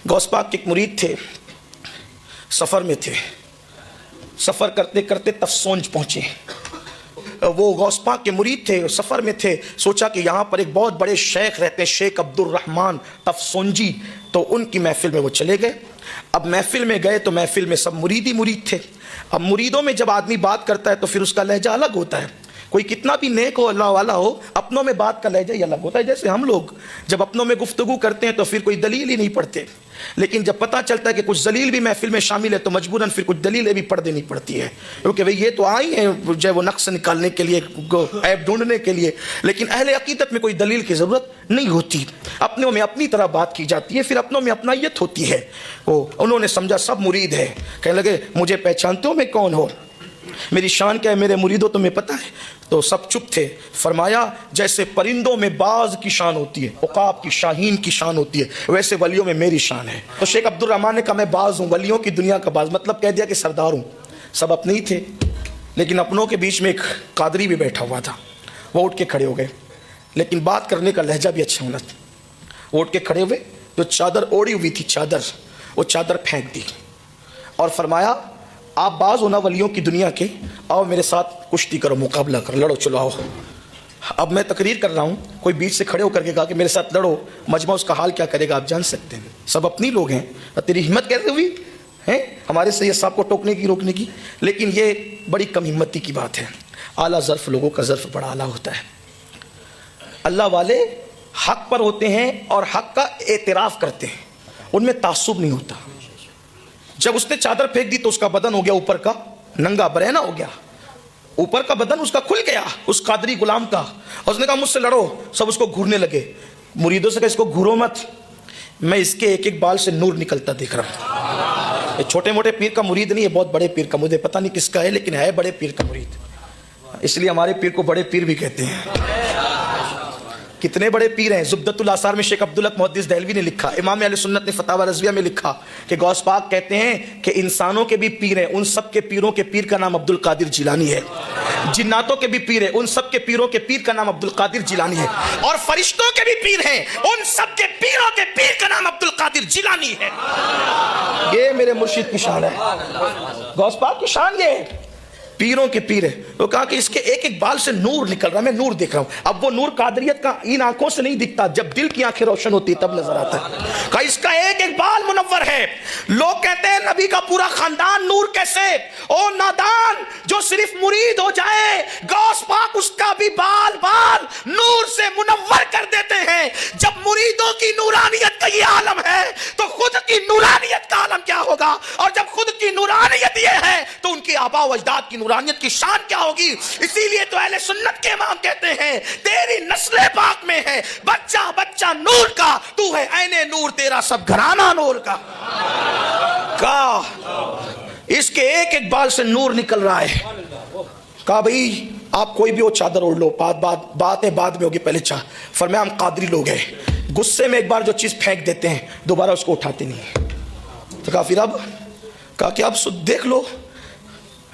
गौस पाक के एक मुरीद थे, सफ़र में थे। सफ़र करते करते तफसोंज पहुँचे। वो गौस पाक के मुरीद थे, सफ़र में थे। सोचा कि यहाँ पर एक बहुत बड़े शेख रहते हैं, शेख अब्दुल रहमान तफसोंजी, तो उनकी महफ़िल में वो चले गए। अब महफ़िल में गए तो महफ़िल में सब मुरीद ही मुरीद थे। अब मुरीदों में जब आदमी बात करता है तो फिर उसका लहजा अलग होता है। कोई कितना भी नेक हो, अल्लाह वाला हो, अपनों में बात का लहजा ही अलग होता है। जैसे हम लोग जब अपनों में गुफ्तगू करते हैं तो फिर कोई दलील ही नहीं पढ़ते, लेकिन जब पता चलता है कि कुछ दलील भी महफिल में शामिल है तो मजबूरन फिर कुछ दलीलें भी पढ़ देनी पड़ती है, क्योंकि भाई ये तो आई हैं जो वो नक्श निकालने के लिए, ऐब ढूंढने के लिए, लेकिन अहले अकीदत में कोई दलील की ज़रूरत नहीं होती। अपनों में अपनी तरह बात की जाती है, फिर अपनों में अपनायत होती है। वो उन्होंने समझा सब मुरीद है, कहने लगे मुझे पहचानते हो मैं कौन हो, मेरी शान क्या है, मेरे मुरीदों तुम्हें पता है? तो सब चुप थे। फरमाया जैसे परिंदों में बाज की शान होती है, उकाब की शाहीन की शान होती है, वैसे वलियों में मेरी शान है। तो शेख अब्दुल रहमान ने कहा मैं बाज हूँ, वलियों की दुनिया का बाज, मतलब कह दिया कि सरदार हूँ। सब अपने ही थे, लेकिन अपनों के बीच में एक कादरी भी बैठा हुआ था। वो उठ के खड़े हो गए, लेकिन बात करने का लहजा भी अच्छा होना था। वो उठ के खड़े हुए, जो चादर ओढ़ी हुई थी चादर, वो चादर फेंक दी और फरमाया आप बाज हो ना वलियों की दुनिया के, आओ मेरे साथ कुश्ती करो, मुकाबला करो, लड़ो, चलो आओ। अब मैं तकरीर कर रहा हूँ, कोई बीच से खड़े होकर के कहा कि मेरे साथ लड़ो, मजमा उसका हाल क्या करेगा आप जान सकते हैं। सब अपनी लोग हैं, तेरी हिम्मत कैसे हुई है हमारे सैयद साहब को टोकने की, रोकने की? लेकिन ये बड़ी कम हिम्मती की बात है। आला ज़र्फ़ लोगों का ज़र्फ़ बड़ा आला होता है। अल्लाह वाले हक़ पर होते हैं और हक़ का एतराफ़ करते हैं, उनमें तासुब नहीं होता। जब उसने चादर फेंक दी तो उसका बदन हो गया ऊपर का नंगा, बरहना हो गया, ऊपर का बदन उसका खुल गया उस कादरी गुलाम का। और उसने कहा मुझसे लड़ो। सब उसको घूरने लगे। मुरीदों से कहा इसको घूरो मत, मैं इसके एक एक बाल से नूर निकलता देख रहा हूँ। छोटे मोटे पीर का मुरीद नहीं है, बहुत बड़े पीर का, मुझे पता नहीं किसका है लेकिन है बड़े पीर का मुरीद, इसलिए हमारे पीर को बड़े पीर भी कहते हैं। कितने बड़े पीर हैं। ज़ुब्दतुल आसार में शेख अब्दुल हक मुहद्दिस दहलवी ने लिखा, इमाम अहले सुन्नत ने फतावा रज़विया में लिखा कि गौस पाक कहते हैं कि इंसानों के भी पीर हैं, उन सब के पीरों के पीर का नाम अब्दुल कादिर जिलानी है। जिन्नातों के भी पीर है, उन सब के पीरों के पीर का नाम अब्दुल कादिर जिलानी है। और फरिश्तों के भी पीर हैं, उन सब के पीरों के पीर का नाम अब्दुल कादिर जिलानी है। ये मेरे मुर्शिद की शान है, गौस पाक की शान ये है, पीरों के पीर है। तो कहा कि इसके एक एक बाल से नूर निकल रहा है, मैं नूर देख रहा हूं। अब वो नूर कादरियत का इन आंखों से नहीं दिखता, जब दिल की आंखें रोशन होती है तब नजर आता है। कहा इसका एक एक बाल मुनव्वर है। लोग कहते हैं नबी का पूरा खानदान नूर कैसे? ओ नादान, जो सिर्फ मुरीद हो जाए गौस पाक उसका भी बाल बाल नूर से मुनव्वर कर देते हैं। जब मुरीदों की नूरानियत का ये आलम है तो खुद की नूरानियत का आलम क्या होगा? और जब खुद की नूरानियत ये है तो उनके आबा व अजदाद की नूरानियत की शान क्या होगी? इसीलिए तो अहले सुन्नत के इमाम कहते हैं तेरी नस्ल पाक में है बच्चा बच्चा नूर का, तू है ऐने नूर, तेरा सब घराना नूर का। इसके एक एक बाल से नूर निकल रहा है। कहा भाई आप कोई भी हो चादर ओढ़ लो, बातें बाद में होगी, पहले चाह। फरमाया हम कादरी लोग हैं, गुस्से में एक बार जो चीज फेंक देते हैं दोबारा उसको उठाते नहीं। तो कहा फिर अब? कहा कि अब देख लो,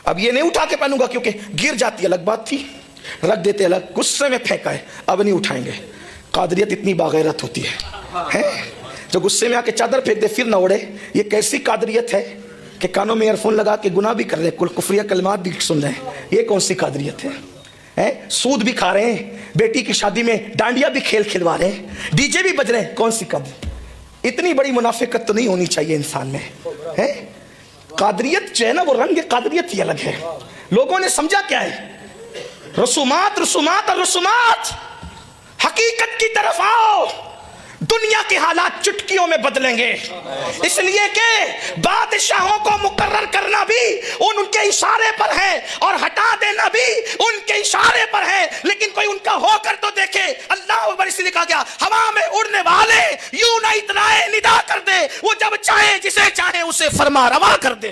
अब ये नहीं उठा के पहनूंगा क्योंकि गिर जाती, अलग बात थी, रख देते अलग, गुस्से में फेंका है, अब नहीं उठाएंगे। कादरियत इतनी बागैरत होती है जो गुस्से में आके चादर फेंक दे फिर ना उड़े। ये कैसी कादरियत है कि कानों में ईयरफोन लगा के गुनाह भी कर रहे हैं, कुफ्रिया कलमात भी सुन रहे हैं। ये कौन सी कादरियत है? सूद भी खा रहे हैं, बेटी की शादी में डांडिया भी खेल खिलवा रहे हैं, डीजे भी बज रहे हैं, कौन सी कादर? इतनी बड़ी मुनाफिकत तो नहीं होनी चाहिए इंसान में, है? कादरियत जो है ना वो रंग कादरियत ही अलग है। लोगों ने समझा क्या है? रसूमात रसूमात और रसूमात। हकीकत की तरफ आओ, दुनिया के हालात चुटकियों में बदलेंगे, इसलिए कि बादशाहों को मुकर्रर करना भी उनके इशारे पर है और हटा देना भी उनके इशारे पर है। लेकिन कोई उनका होकर तो देखे। अल्लाह अकबर, इसलिए कहा गया हवा में उड़ने वाले यूं ना इतराए निदा कर दे, वो जब चाहे जिसे चाहे उसे फरमा रवा कर दे।